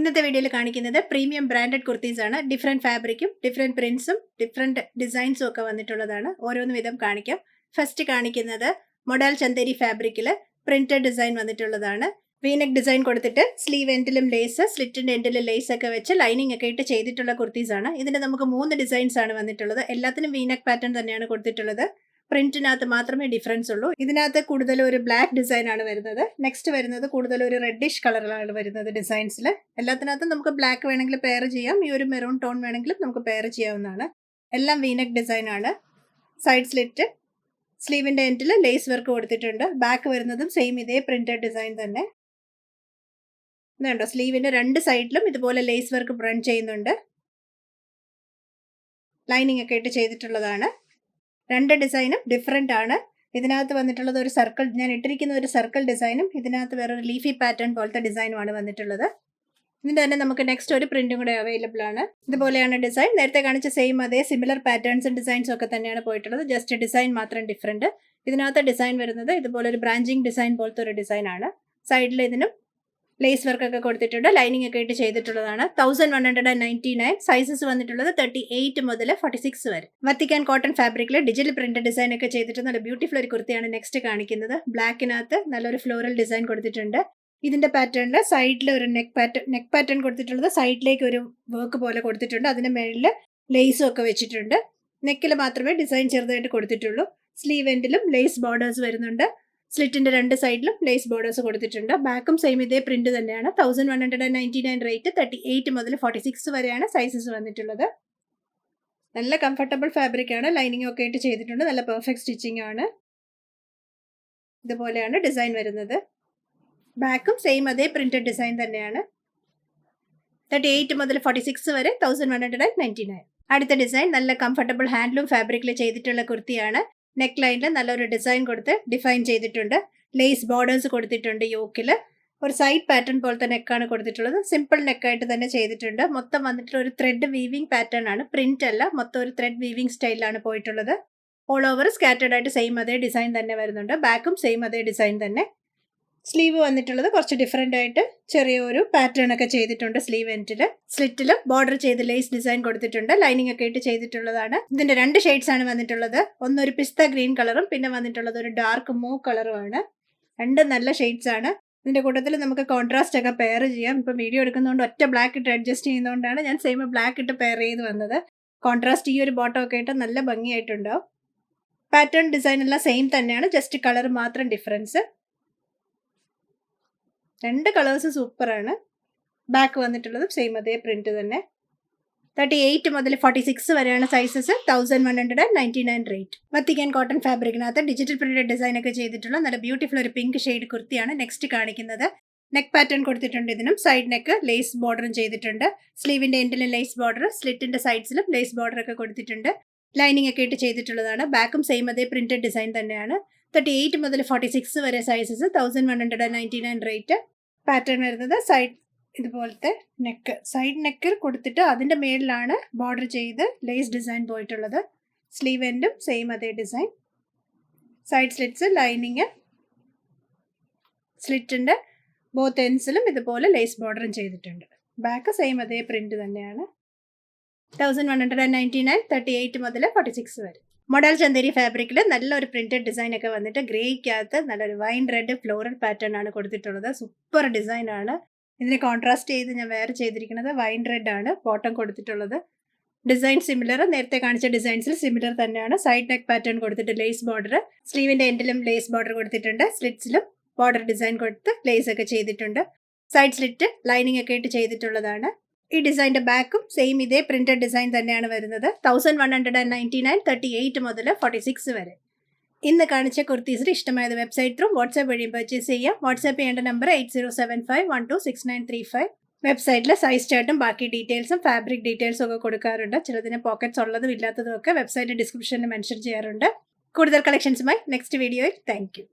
ഇന്നത്തെ വീഡിയോയിൽ കാണിക്കുന്നത് പ്രീമിയം ബ്രാൻഡഡ് കുർത്തീസ് ആണ്. ഡിഫറെന്റ് ഫാബ്രിക്കും ഡിഫറെന്റ് പ്രിന്റ്സും ഡിഫറെന്റ് ഡിസൈൻസും ഒക്കെ വന്നിട്ടുള്ളതാണ്. ഓരോന്ന് വിധം കാണിക്കാം. ഫസ്റ്റ് കാണിക്കുന്നത് മൊഡാൽ ചന്തേരി ഫാബ്രിക്കിൽ പ്രിന്റഡ് ഡിസൈൻ വന്നിട്ടുള്ളതാണ്. വീനെക്ക് ഡിസൈൻ കൊടുത്തിട്ട് സ്ലീവ് എൻഡിലും ലേസ്, സ്ലിറ്റിന്റെ എൻഡിലും ലേസ് ഒക്കെ വെച്ച് ലൈനിങ് ഒക്കെ ഇട്ട് ചെയ്തിട്ടുള്ള കുർത്തീസ് ആണ്. ഇതിന് നമുക്ക് 3 ഡിസൈൻസ് ആണ് വന്നിട്ടുള്ളത്. എല്ലാത്തിനും വീനെക്ക് പാറ്റേൺ തന്നെയാണ് കൊടുത്തിട്ടുള്ളത്. പ്രിന്റിനകത്ത് മാത്രമേ ഡിഫറൻസ് ഉള്ളൂ. ഇതിനകത്ത് കൂടുതൽ ഒരു ബ്ലാക്ക് ഡിസൈൻ ആണ് വരുന്നത്. നെക്സ്റ്റ് വരുന്നത് കൂടുതൽ ഒരു റെഡിഷ് കളറിലാണ് വരുന്നത് ഡിസൈൻസിൽ. എല്ലാത്തിനകത്തും നമുക്ക് ബ്ലാക്ക് വേണമെങ്കിൽ പെയർ ചെയ്യാം. ഈ ഒരു മെറൂൺ ടോൺ വേണമെങ്കിലും നമുക്ക് പെയർ ചെയ്യാവുന്നതാണ്. എല്ലാം വീനെക്ക് ഡിസൈൻ ആണ്. സൈഡ് സ്ലിറ്റ്, സ്ലീവിന്റെ എൻഡിൽ ലേസ് വർക്ക് കൊടുത്തിട്ടുണ്ട്. ബാക്ക് വരുന്നതും സെയിം ഇതേ പ്രിന്റഡ് ഡിസൈൻ തന്നെ. ഇതുണ്ടോ, സ്ലീവിന്റെ 2 സൈഡിലും ഇതുപോലെ ലേസ് വർക്ക് റൺ ചെയ്യുന്നുണ്ട്. ലൈനിങ് ഒക്കെ ഇട്ട് ചെയ്തിട്ടുള്ളതാണ്. 2 ഡിസൈനും ഡിഫറെന്റ് ആണ്. ഇതിനകത്ത് വന്നിട്ടുള്ളത് ഒരു സർക്കിൾ, ഞാൻ ഇട്ടിരിക്കുന്ന ഒരു സർക്കിൾ ഡിസൈനും ഇതിനകത്ത് വേറൊരു ലീഫി പാറ്റേൺ പോലത്തെ ഡിസൈനുമാണ് വന്നിട്ടുള്ളത്. ഇതിന്റെ തന്നെ നമുക്ക് നെക്സ്റ്റ് ഒരു പ്രിന്റും കൂടെ അവൈലബിൾ ആണ്. ഇതുപോലെയാണ് ഡിസൈൻ. നേരത്തെ കാണിച്ച സെയിം അതേ സിമിലർ പാറ്റേൺസും ഡിസൈൻസും ഒക്കെ തന്നെയാണ് പോയിട്ടുള്ളത്. ജസ്റ്റ് ഡിസൈൻ മാത്രം ഡിഫറെന്റ്. ഇതിനകത്ത് ഡിസൈൻ വരുന്നത് ഇതുപോലെ ഒരു ബ്രാഞ്ചിങ് ഡിസൈൻ പോലത്തെ ഒരു ഡിസൈൻ ആണ്. സൈഡിൽ ഇതിനും ലേസ് വർക്ക് ഒക്കെ കൊടുത്തിട്ടുണ്ട്. ലൈനിങ് ഒക്കെ ഇട്ട് ചെയ്തിട്ടുള്ളതാണ്. 1199. സൈസസ് വന്നിട്ടുള്ളത് 38 മുതൽ 46 വരെ. വത്തിക്കാൻ കോട്ടൺ ഫാബ്രിക്കിൽ ഡിജിറ്റൽ പ്രിന്റ് ഡിസൈൻ ഒക്കെ ചെയ്തിട്ട് നല്ല ബ്യൂട്ടിഫുൾ ഒരു കുർത്തിയാണ് നെക്സ്റ്റ് കാണിക്കുന്നത്. ബ്ലാക്കിനകത്ത് നല്ലൊരു ഫ്ലോറൽ ഡിസൈൻ കൊടുത്തിട്ടുണ്ട്. ഇതിന്റെ പാറ്റേണിൽ സൈഡിൽ ഒരു നെക്ക് പാറ്റേൺ കൊടുത്തിട്ടുള്ളത്. സൈഡിലേക്ക് ഒരു വർക്ക് പോലെ കൊടുത്തിട്ടുണ്ട്. അതിന്റെ മേളിൽ ലേസും ഒക്കെ വെച്ചിട്ടുണ്ട്. നെക്കിൽ മാത്രമേ ഡിസൈൻ ചെറുതായിട്ട് കൊടുത്തിട്ടുള്ളൂ. സ്ലീവ് എൻഡിലും ലേസ് ബോർഡേഴ്സ് വരുന്നുണ്ട്. സ്ലിറ്റിന്റെ 2 സൈഡിലും ലേസ് ബോർഡേഴ്സ് കൊടുത്തിട്ടുണ്ട്. ബാക്കും സെയിം ഇതേ പ്രിന്റ് തന്നെയാണ്. 1199 റേറ്റ്. 38 മുതൽ 46 വരെയാണ് സൈസസ് വന്നിട്ടുള്ളത്. നല്ല കംഫർട്ടബിൾ ഫാബ്രിക് ആണ്. ലൈനിങ് ഒക്കെ ആയിട്ട് ചെയ്തിട്ടുണ്ട്. നല്ല പെർഫെക്റ്റ് സ്റ്റിച്ചിങ് ആണ്. ഇതുപോലെയാണ് ഡിസൈൻ വരുന്നത്. ബാക്കും സെയിം അതേ പ്രിന്റഡ് ഡിസൈൻ തന്നെയാണ്. 38 മുതൽ 46 വരെ 1199. അടുത്ത ഡിസൈൻ നല്ല കംഫർട്ടബിൾ ഹാൻഡ്ലൂം ഫാബ്രിക്കിൽ ചെയ്തിട്ടുള്ള കുർത്തിയാണ്. നെക്ക് ലൈനിൽ നല്ലൊരു ഡിസൈൻ കൊടുത്ത് ഡിഫൈൻ ചെയ്തിട്ടുണ്ട്. ലേസ് ബോർഡേഴ്സ് കൊടുത്തിട്ടുണ്ട്. യോക്കിൽ ഒരു സൈഡ് പാറ്റേൺ പോലത്തെ നെക്കാണ് കൊടുത്തിട്ടുള്ളത്. സിമ്പിൾ നെക്കായിട്ട് തന്നെ ചെയ്തിട്ടുണ്ട്. മൊത്തം വന്നിട്ട് ഒരു ത്രെഡ് വീവിംഗ് പാറ്റേൺ ആണ്. പ്രിന്റ് അല്ല, മൊത്തം ഒരു ത്രെഡ് വീവിംഗ് സ്റ്റൈലാണ് പോയിട്ടുള്ളത്. ഓൾ ഓവർ സ്കാറ്റേർഡ് ആയിട്ട് സെയിം അതേ ഡിസൈൻ തന്നെ വരുന്നുണ്ട്. ബാക്കും സെയിം അതേ ഡിസൈൻ തന്നെ. സ്ലീവ് വന്നിട്ടുള്ളത് കുറച്ച് ഡിഫറെന്റ് ആയിട്ട് ചെറിയൊരു പാറ്റേൺ ഒക്കെ ചെയ്തിട്ടുണ്ട്. സ്ലീവ് എൻഡിൽ സ്ലിറ്റിൽ ബോർഡർ ചെയ്ത് ലേസ് ഡിസൈൻ കൊടുത്തിട്ടുണ്ട്. ലൈനിങ് ഒക്കെ ഇട്ട് ചെയ്തിട്ടുള്ളതാണ്. ഇതിന്റെ 2 ഷെയ്ഡ്സ് ആണ് വന്നിട്ടുള്ളത്. ഒന്നൊരു പിസ്ത ഗ്രീൻ കളറും പിന്നെ വന്നിട്ടുള്ളത് ഒരു ഡാർക്ക് മൂവ് കളറുമാണ്. 2 നല്ല ഷെയ്ഡ്സ് ആണ്. ഇതിന്റെ കൂട്ടത്തിൽ നമുക്ക് കോൺട്രാസ്റ്റ് ഒക്കെ പെയർ ചെയ്യാം. ഇപ്പൊ വീഡിയോ എടുക്കുന്നതുകൊണ്ട് ഒറ്റ ബ്ലാക്ക് ഇട്ട് അഡ്ജസ്റ്റ് ചെയ്യുന്നതുകൊണ്ടാണ് ഞാൻ സെയിം ബ്ലാക്ക് ഇട്ട് പെയർ ചെയ്ത് വന്നത്. കോൺട്രാസ്റ്റ് ഈ ഒരു ബോട്ടം ഒക്കെ ഇട്ട് നല്ല ഭംഗിയായിട്ടുണ്ടാവും. പാറ്റേൺ ഡിസൈൻ എല്ലാം സെയിം തന്നെയാണ്. ജസ്റ്റ് കളർ മാത്രം ഡിഫറൻസ്. 2 കളേഴ്സ് സൂപ്പറാണ്. ബാക്ക് വന്നിട്ടുള്ളതും സെയിം അതേ പ്രിന്റ് തന്നെ. 38 മുതൽ 46 വരെയാണ് സൈസസ്. 1199 റേറ്റ്. വത്തിക്കാൻ കോട്ടൺ ഫാബ്രിക്കിനകത്ത് ഡിജിറ്റൽ പ്രിന്റഡ് ഡിസൈൻ ഒക്കെ ചെയ്തിട്ടുള്ള നല്ല ബ്യൂട്ടിഫുൾ ഒരു പിങ്ക് ഷെയ്ഡ് കുർത്തിയാണ് നെക്സ്റ്റ് കാണിക്കുന്നത്. നെക്ക് പാറ്റേൺ കൊടുത്തിട്ടുണ്ട്. ഇതിനും സൈഡ് നെക്ക് ലേസ് ബോർഡറും ചെയ്തിട്ടുണ്ട്. സ്ലീവിന്റെ എൻഡിലും ലേസ് ബോർഡർ, സ്ലിറ്റിന്റെ സൈഡ്സിലും ലേസ് ബോർഡർ ഒക്കെ കൊടുത്തിട്ടുണ്ട്. ലൈനിങ് ഒക്കെ ഇട്ട് ചെയ്തിട്ടുള്ളതാണ്. ബാക്കും സെയിം അതേ പ്രിന്റഡ് ഡിസൈൻ തന്നെയാണ്. 38 മുതൽ 46 വരെ സൈസസ്. 1199 റേറ്റ്. പാറ്റേൺ വരുന്നത് സൈഡ് ഇതുപോലത്തെ നെക്ക്, സൈഡ് നെക്കിൽ കൊടുത്തിട്ട് അതിന്റെ മേളിലാണ് ബോർഡർ ചെയ്ത് ലേസ് ഡിസൈൻ പോയിട്ടുള്ളത്. സ്ലീവ് എൻഡും സെയിം അതേ ഡിസൈൻ. സൈഡ് സ്ലിറ്റ്സ്, ലൈനിങ്, സ്ലിറ്റിന്റെ ബോത്ത് എൻഡ്സിലും ഇതുപോലെ ലേസ് ബോർഡറും ചെയ്തിട്ടുണ്ട്. ബാക്ക് സെയിം അതേ പ്രിന്റ് തന്നെയാണ്. 1199. 38 മുതൽ 46 വരെ. മൊഡാൽ ചന്തേരി ഫാബ്രിക്കിൽ നല്ലൊരു പ്രിന്റഡ് ഡിസൈൻ ഒക്കെ വന്നിട്ട് ഗ്രേക്കകത്ത് നല്ലൊരു വൈൻ റെഡ് ഫ്ലോറൽ പാറ്റേൺ ആണ് കൊടുത്തിട്ടുള്ളത്. സൂപ്പർ ഡിസൈൻ ആണ്. ഇതിന് കോൺട്രാസ്റ്റ് ചെയ്ത് ഞാൻ വേറെ ചെയ്തിരിക്കുന്നത് വൈൻ റെഡ് ആണ് ബോട്ടം കൊടുത്തിട്ടുള്ളത്. ഡിസൈൻ സിമിലർ, നേരത്തെ കാണിച്ച ഡിസൈൻസിൽ സിമിലർ തന്നെയാണ്. സൈഡ് നെക്ക് പാറ്റേൺ കൊടുത്തിട്ട് ലേസ് ബോർഡർ, സ്ലീവിന്റെ എൻഡിലും ലേസ് ബോർഡർ കൊടുത്തിട്ടുണ്ട്. സ്ലിറ്റ്സിലും ബോർഡർ ഡിസൈൻ കൊടുത്ത് ലേസ് ഒക്കെ ചെയ്തിട്ടുണ്ട്. സൈഡ് സ്ലിറ്റ് ലൈനിങ് ഒക്കെ ഇട്ട് ചെയ്തിട്ടുള്ളതാണ്. ഈ ഡിസൈൻ്റെ ബാക്കും സെയിം ഇതേ പ്രിന്റഡ് ഡിസൈൻ തന്നെയാണ് വരുന്നത്. 1199. 38 മുതൽ 46 വരെ. ഇന്ന് കാണിച്ച കുർത്തീസിൽ ഇഷ്ടമായത് വെബ്സൈറ്റ് ത്രൂ വാട്സാപ്പ് വഴിയും പർച്ചേസ് ചെയ്യാം. വാട്സാപ്പ് ചെയ്യേണ്ട നമ്പർ 8075126935. വെബ്സൈറ്റിൽ സൈസ് ചാർട്ടും ബാക്കി ഡീറ്റെയിൽസും ഫാബ്രിക് ഡീറ്റെയിൽസും ഒക്കെ കൊടുക്കാറുണ്ട്. ചിലതിന് പോക്കറ്റ്സ് ഉള്ളതും ഇല്ലാത്തതും ഒക്കെ വെബ്സൈറ്റ് ഡിസ്ക്രിപ്ഷനിൽ മെൻഷൻ ചെയ്യാറുണ്ട്. കൂടുതൽ കളക്ഷൻസുമായി നെക്സ്റ്റ് വീഡിയോയിൽ. Thank you.